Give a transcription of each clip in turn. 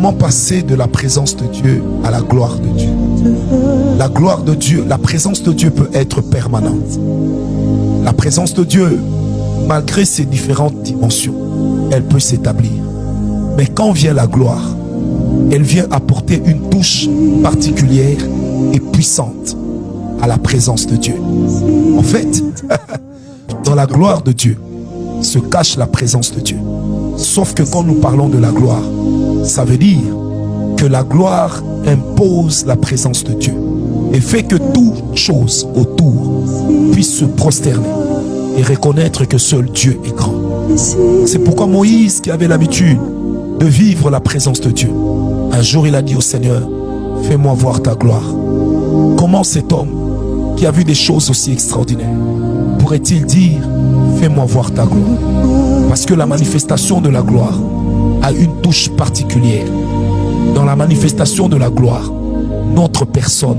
comment passer de la présence de Dieu à la gloire de Dieu. La gloire de Dieu, la présence de Dieu peut être permanente. La présence de Dieu, malgré ses différentes dimensions, elle peut s'établir. Mais quand vient la gloire, elle vient apporter une touche particulière et puissante à la présence de Dieu. En fait, dans la gloire de Dieu se cache la présence de Dieu. Sauf que quand nous parlons de la gloire, ça veut dire que la gloire impose la présence de Dieu et fait que toute chose autour puisse se prosterner et reconnaître que seul Dieu est grand. C'est pourquoi Moïse, qui avait l'habitude de vivre la présence de Dieu, un jour il a dit au Seigneur, fais-moi voir ta gloire. Comment cet homme qui a vu des choses aussi extraordinaires pourrait-il dire, fais-moi voir ta gloire? Parce que la manifestation de la gloire a une touche particulière. Dans la manifestation de la gloire, notre personne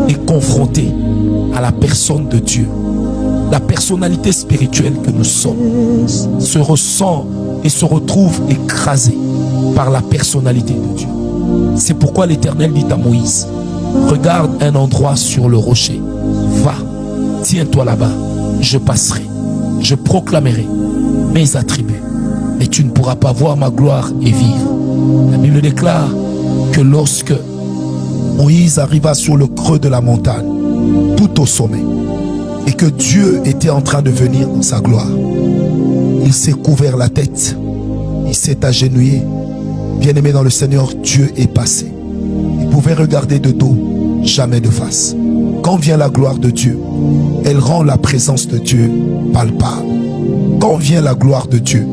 est confrontée à la personne de Dieu. La personnalité spirituelle que nous sommes se ressent et se retrouve écrasée par la personnalité de Dieu. C'est pourquoi l'Éternel dit à Moïse, regarde un endroit sur le rocher, va, tiens-toi là-bas, je passerai, je proclamerai mes attributs, mais tu ne pourras pas voir ma gloire et vivre. La Bible déclare que lorsque Moïse arriva sur le creux de la montagne, tout au sommet, et que Dieu était en train de venir dans sa gloire, il s'est couvert la tête, il s'est agenouillé. Bien-aimé dans le Seigneur, Dieu est passé. Il pouvait regarder de dos, jamais de face. Quand vient la gloire de Dieu, elle rend la présence de Dieu palpable. Quand vient la gloire de Dieu,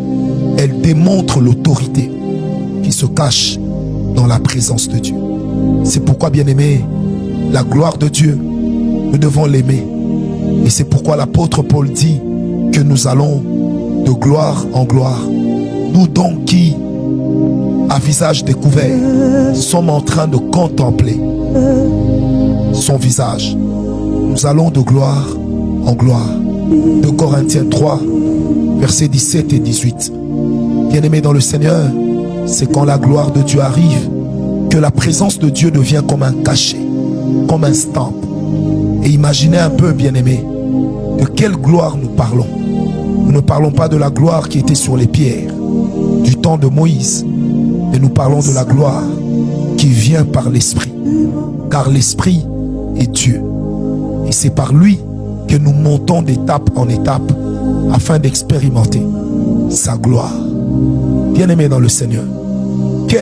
elle démontre l'autorité qui se cache dans la présence de Dieu. C'est pourquoi, bien-aimé, la gloire de Dieu, nous devons l'aimer. Et c'est pourquoi l'apôtre Paul dit que nous allons de gloire en gloire. Nous donc qui, à visage découvert, sommes en train de contempler son visage. Nous allons de gloire en gloire. De Corinthiens 3, versets 17 et 18. Bien-aimés dans le Seigneur, c'est quand la gloire de Dieu arrive que la présence de Dieu devient comme un cachet, comme un stamp. Et imaginez un peu, bien-aimés, de quelle gloire nous parlons. Nous ne parlons pas de la gloire qui était sur les pierres du temps de Moïse, mais nous parlons de la gloire qui vient par l'Esprit, car l'Esprit est Dieu. Et c'est par lui que nous montons d'étape en étape afin d'expérimenter sa gloire. Bien-aimés dans le Seigneur,